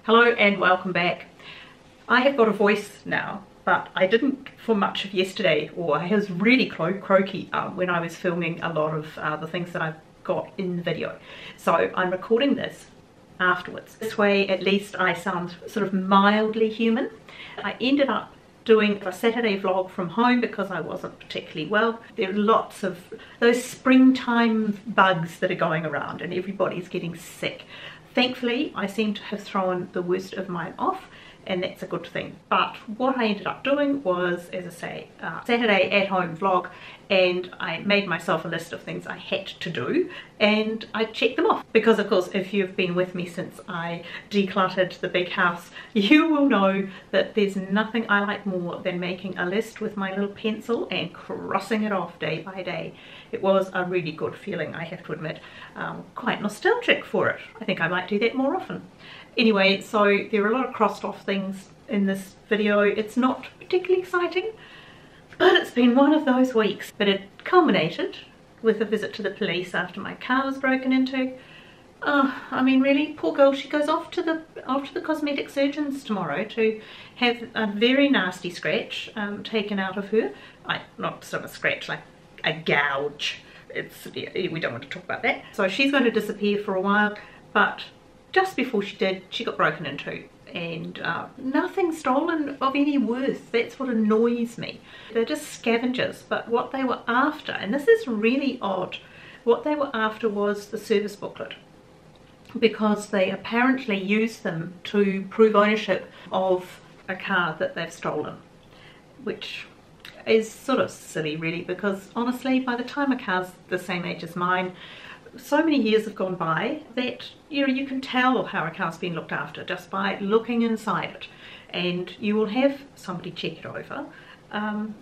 Hello and welcome back. I have got a voice now, but I didn't for much of yesterday, or I was really croaky when I was filming a lot of the things that I've got in the video. So I'm recording this afterwards. This way at least I sound sort of mildly human. I ended up doing a Saturday vlog from home because I wasn't particularly well. There are lots of those springtime bugs that are going around and everybody's getting sick. Thankfully, I seem to have thrown the worst of mine off, and that's a good thing. But what I ended up doing was, as I say, Saturday at home vlog, and I made myself a list of things I had to do, and I checked them off. Because of course, if you've been with me since I decluttered the big house, you will know that there's nothing I like more than making a list with my little pencil and crossing it off day by day. It was a really good feeling, I have to admit. Quite nostalgic for it. I think I might do that more often. Anyway, so there are a lot of crossed off things in this video. It's not particularly exciting, but it's been one of those weeks. But it culminated with a visit to the police after my car was broken into. I mean, really, poor girl, she goes off to the cosmetic surgeons tomorrow to have a very nasty scratch taken out of her. Not sort of a scratch, like a gouge. We don't want to talk about that. So she's going to disappear for a while, but just before she did, she got broken into, and nothing stolen of any worth. That's what annoys me. They're just scavengers, but what they were after, and this is really odd, what they were after was the service booklet, because they apparently used them to prove ownership of a car that they've stolen, which is sort of silly really, because honestly, by the time a car's the same age as mine, so many years have gone by that you can tell how a car's been looked after just by looking inside it, and you will have somebody check it over.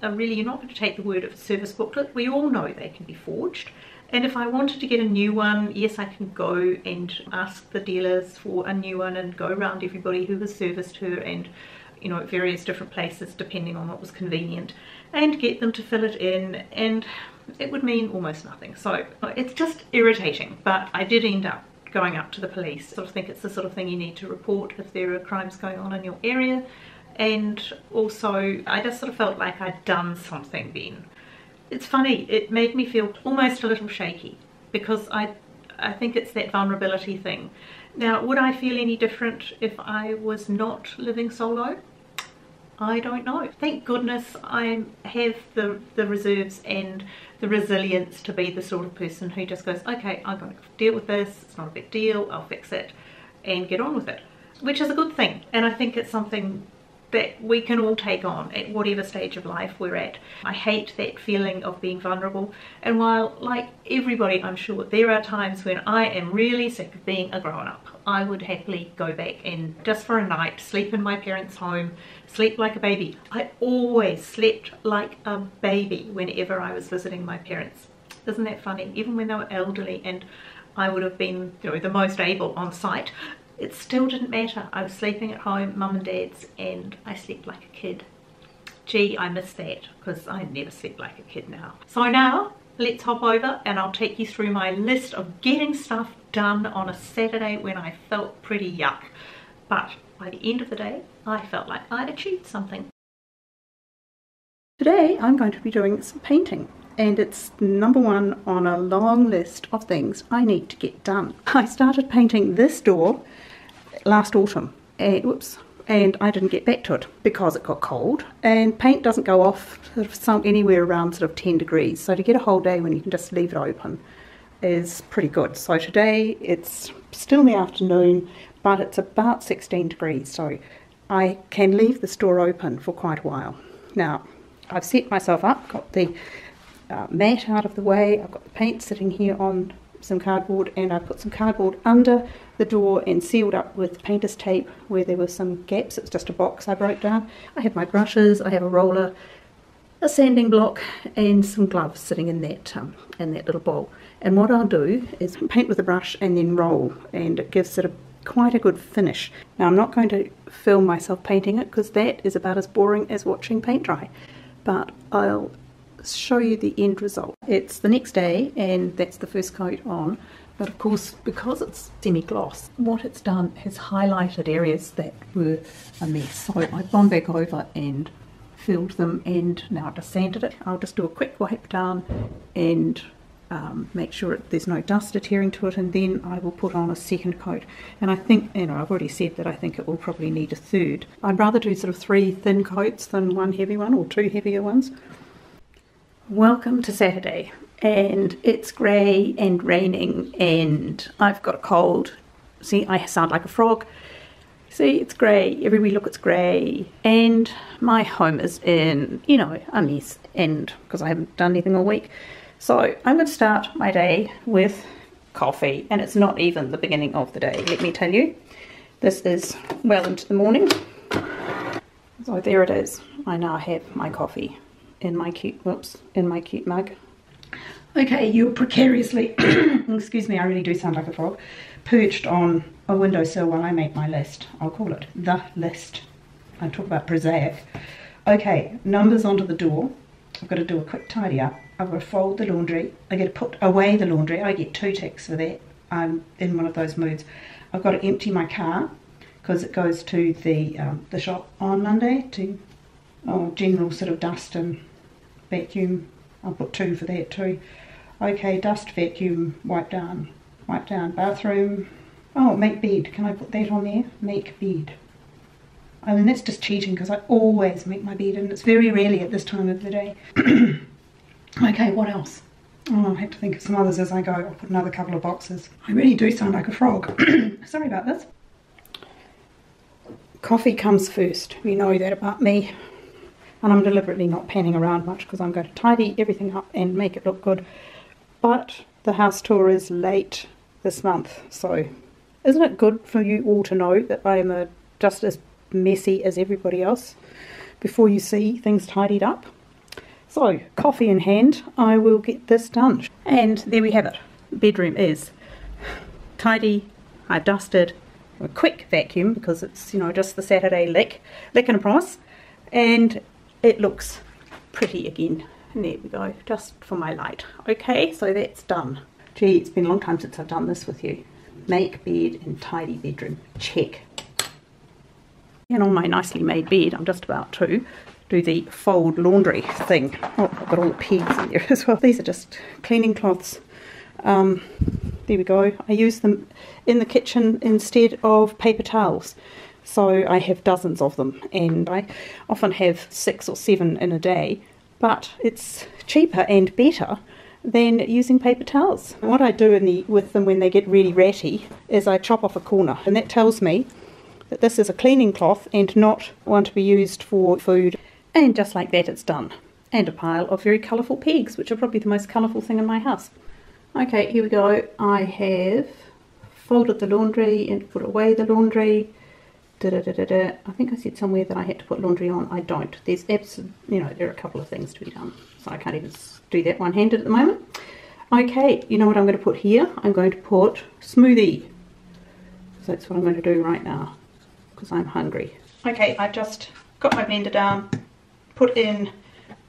Really, you're not going to take the word of a service booklet. We all know they can be forged, and if I wanted to get a new one, yes, I can go and ask the dealers for a new one and go around everybody who has serviced her and at various different places depending on what was convenient, and get them to fill it in, and it would mean almost nothing. So it's just irritating, but I did end up going up to the police. I sort of think it's the sort of thing you need to report if there are crimes going on in your area, and also I just sort of felt like I'd done something then. It's funny, it made me feel almost a little shaky, because I think it's that vulnerability thing. Now, would I feel any different if I was not living solo? I don't know. Thank goodness I have the reserves and the resilience to be the sort of person who just goes, okay, I'm going to deal with this, it's not a big deal, I'll fix it and get on with it, which is a good thing. And I think it's something that we can all take on at whatever stage of life we're at. I hate that feeling of being vulnerable, and while, like everybody, I'm sure there are times when I am really sick of being a grown-up, I would happily go back and just for a night sleep in my parents' home, sleep like a baby. I always slept like a baby whenever I was visiting my parents. Isn't that funny? Even when they were elderly and I would have been the most able on site, it still didn't matter. I was sleeping at home, mum and dad's, and I slept like a kid. Gee, I miss that, because I never sleep like a kid now. So now, let's hop over and I'll take you through my list of getting stuff done on a Saturday when I felt pretty yuck. But by the end of the day, I felt like I'd achieved something. Today, I'm going to be doing some painting, and it's number one on a long list of things I need to get done. I started painting this door last autumn, and I didn't get back to it because it got cold, and paint doesn't go off anywhere around sort of 10 degrees, so to get a whole day when you can just leave it open is pretty good. So today it's still in the afternoon, but it's about 16 degrees, so I can leave this door open for quite a while. Now, I've set myself up, got the mat out of the way, I've got the paint sitting here on some cardboard, and I put some cardboard under the door and sealed up with painter's tape where there were some gaps. It was just a box I broke down. I have my brushes, I have a roller, a sanding block, and some gloves sitting in that little bowl. And what I'll do is paint with a brush and then roll, and it gives it quite a good finish. Now, I'm not going to film myself painting it because that is about as boring as watching paint dry, but I'll show you the end result. It's the next day, and that's the first coat on, but of course because it's semi-gloss, what it's done is highlighted areas that were a mess. So I've gone back over and filled them, and now I've just sanded it. I'll just do a quick wipe down and make sure there's no dust adhering to it, and then I will put on a second coat. And I think, you know, I've already said that I think it will probably need a third. I'd rather do sort of 3 thin coats than 1 heavy one, or 2 heavier ones. Welcome to Saturday, and it's grey and raining and I've got a cold. See, I sound like a frog. See, it's grey, everywhere look it's grey, and my home is in, you know, a mess, and because I haven't done anything all week. So I'm going to start my day with coffee, and it's not even the beginning of the day, let me tell you. This is well into the morning. So there it is. I now have my coffee in my cute, in my cute mug. Okay, you're precariously, excuse me, I really do sound like a frog, perched on a windowsill while I make my list. I'll call it the list. I talk about prosaic. Okay, numbers onto the door. I've got to do a quick tidy up. I've got to fold the laundry. I get to put away the laundry. I get 2 ticks for that. I'm in one of those moods. I've got to empty my car because it goes to the shop on Monday to general sort of dust and vacuum. I'll put 2 for that too. Okay, dust, vacuum, wipe down bathroom. Oh, make bed. Can I put that on there? Make bed. I mean, that's just cheating because I always make my bed, and it's very rarely at this time of the day. Okay, what else? Oh, I have to think of some others as I go. I'll put another couple of boxes. I really do sound like a frog. Sorry about this. Coffee comes first. You know that about me. And I'm deliberately not panning around much because I'm going to tidy everything up and make it look good. But the house tour is late this month, so isn't it good for you all to know that I am just as messy as everybody else before you see things tidied up? So, coffee in hand, I will get this done. And there we have it. The bedroom is tidy. I've dusted. A quick vacuum because it's, you know, just the Saturday lick and a price. And it looks pretty again. And there we go, just for my light. Okay, so that's done. Gee, it's been a long time since I've done this with you. Make bed and tidy bedroom. Check. And on my nicely made bed, I'm just about to do the fold laundry thing. Oh, I've got all the pegs in there as well. These are just cleaning cloths. There we go. I use them in the kitchen instead of paper towels. So I have dozens of them, and I often have 6 or 7 in a day, but it's cheaper and better than using paper towels. What I do with them when they get really ratty is I chop off a corner, and that tells me that this is a cleaning cloth and not one to be used for food. And just like that, it's done. And a pile of very colourful pegs, which are probably the most colourful thing in my house. Okay, here we go. I have folded the laundry and put away the laundry. I think I said somewhere that I had to put laundry on. I don't. There's absolutely, you know, there are a couple of things to be done, so I can't even do that one-handed at the moment. Okay, you know what I'm going to put here? I'm going to put smoothie. So that's what I'm going to do right now because I'm hungry. Okay, I just got my blender down, put in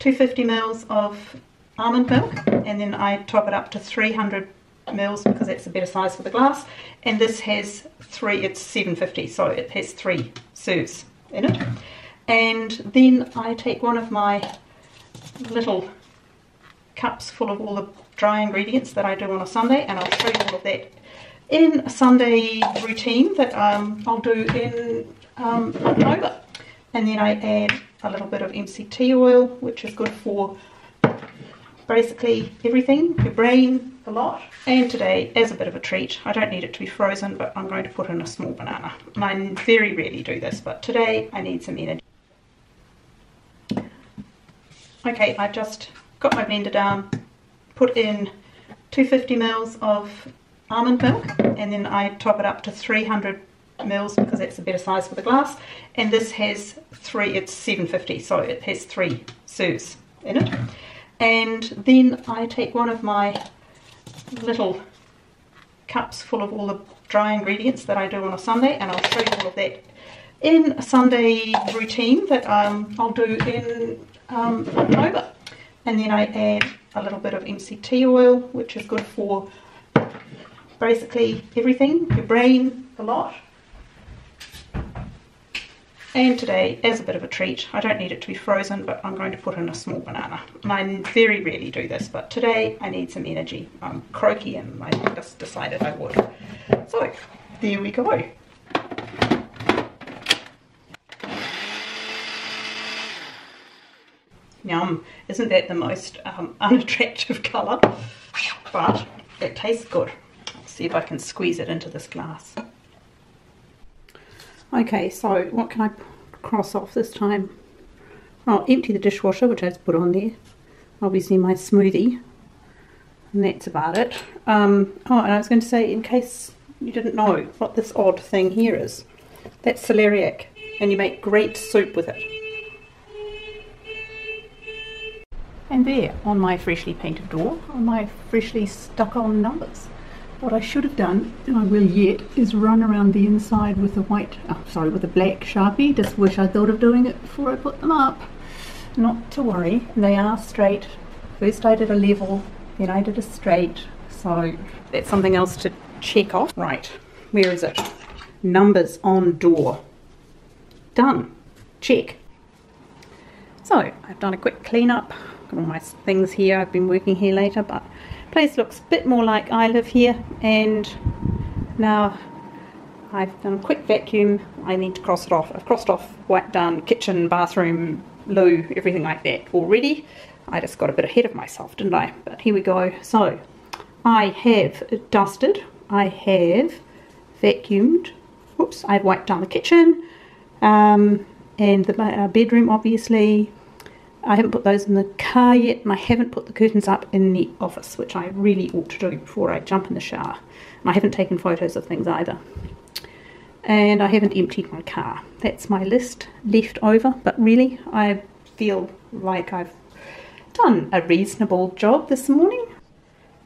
250 ml of almond milk, and then I top it up to 300 mils because that's a better size for the glass, and this has 3, it's 750, so it has 3 serves in it. And then I take one of my little cups full of all the dry ingredients that I do on a Sunday, and I'll show you all of that in a Sunday routine that I'll do in October. And then I add a little bit of MCT oil, which is good for basically everything, your brain, a lot. And today, as a bit of a treat, I don't need it to be frozen, but I'm going to put in a small banana. And I very rarely do this, but today I need some energy. Okay, I just got my blender down, put in 250 ml of almond milk, and then I top it up to 300 mils because that's a better size for the glass, and this has 3, it's 750, so it has 3 serves in it. And then I take one of my little cups full of all the dry ingredients that I do on a Sunday, and I'll show you all of that in a Sunday routine that I'll do in October. And then I add a little bit of MCT oil, which is good for basically everything, your brain, the lot. And today, as a bit of a treat, I don't need it to be frozen, but I'm going to put in a small banana. And I very rarely do this, but today I need some energy. I'm croaky and I just decided I would. So, there we go. Yum. Isn't that the most unattractive colour? But it tastes good. Let's see if I can squeeze it into this glass. Okay, so what can I cross off this time? I'll empty the dishwasher, which I just put on there. Obviously my smoothie. And that's about it. Oh, and I was going to say, in case you didn't know what this odd thing here is. That's celeriac. And you make great soup with it. And there, on my freshly painted door, are my freshly stuck on numbers. What I should have done, and I will yet, is run around the inside with a with a black Sharpie. Just wish I thought of doing it before I put them up. Not to worry, they are straight. First I did a level, then I did a straight, so that's something else to check off. Right, where is it? Numbers on door. Done. Check. So, I've done a quick clean up. Got all my things here. I've been working here later, but place looks a bit more like I live here. And now I've done a quick vacuum. I need to cross it off. I've crossed off, wiped down kitchen, bathroom, loo, everything like that already. I just got a bit ahead of myself, didn't I? But here we go. So I have dusted, I have vacuumed, whoops, I've wiped down the kitchen and the bedroom, obviously. I haven't put those in the car yet, and I haven't put the curtains up in the office, which I really ought to do before I jump in the shower. And I haven't taken photos of things either. And I haven't emptied my car. That's my list left over, but really I feel like I've done a reasonable job this morning.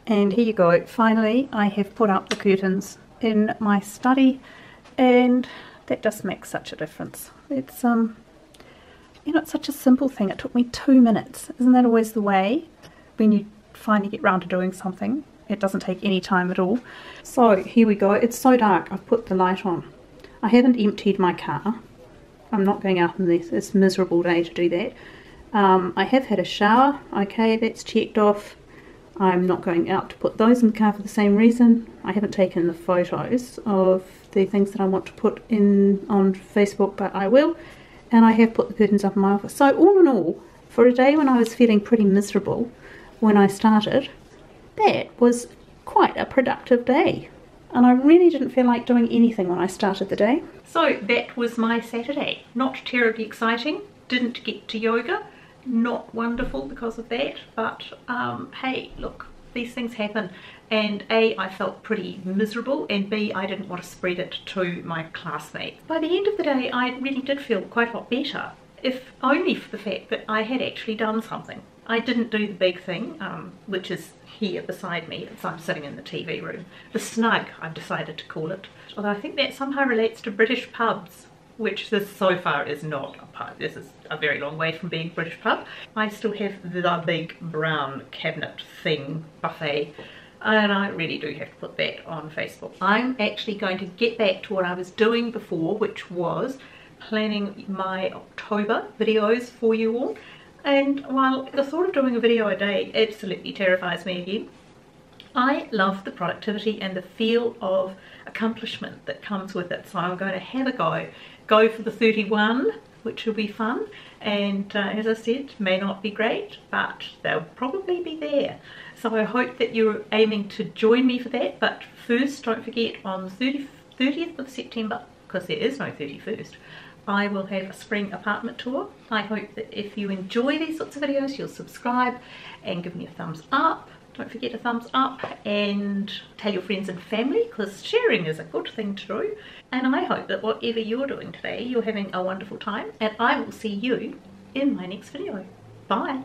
And here you go, finally I have put up the curtains in my study, and that just makes such a difference. It's you know, it's such a simple thing. It took me 2 minutes. Isn't that always the way when you finally get round to doing something? It doesn't take any time at all. So here we go. It's so dark. I've put the light on. I haven't emptied my car. I'm not going out on this miserable day to do that. I have had a shower. Okay, that's checked off. I'm not going out to put those in the car for the same reason. I haven't taken the photos of the things that I want to put in on Facebook, but I will. And I have put the curtains up in my office. So all in all, for a day when I was feeling pretty miserable when I started, that was quite a productive day. And I really didn't feel like doing anything when I started the day. So that was my Saturday. Not terribly exciting. Didn't get to yoga. Not wonderful because of that. But hey, look, these things happen. And A, I felt pretty miserable, and B, I didn't want to spread it to my classmates. By the end of the day, I really did feel quite a lot better, if only for the fact that I had actually done something. I didn't do the big thing, which is here beside me, as I'm sitting in the TV room. The snug, I've decided to call it. Although I think that somehow relates to British pubs, which this so far is not a pub. This is a very long way from being a British pub. I still have the big brown cabinet thing, buffet, and I really do have to put that on Facebook. I'm actually going to get back to what I was doing before, which was planning my October videos for you all. And while the thought of doing a video a day absolutely terrifies me again, I love the productivity and the feel of accomplishment that comes with it. So I'm going to have a go for the 31, which will be fun. And as I said, may not be great, but they'll probably be there. So I hope that you're aiming to join me for that. But first, don't forget, on the 30th of September, because there is no 31st, I will have a spring apartment tour. I hope that if you enjoy these sorts of videos, you'll subscribe and give me a thumbs up. Don't forget a thumbs up, and tell your friends and family, because sharing is a good thing to do. And I hope that whatever you're doing today, you're having a wonderful time, and I will see you in my next video. Bye.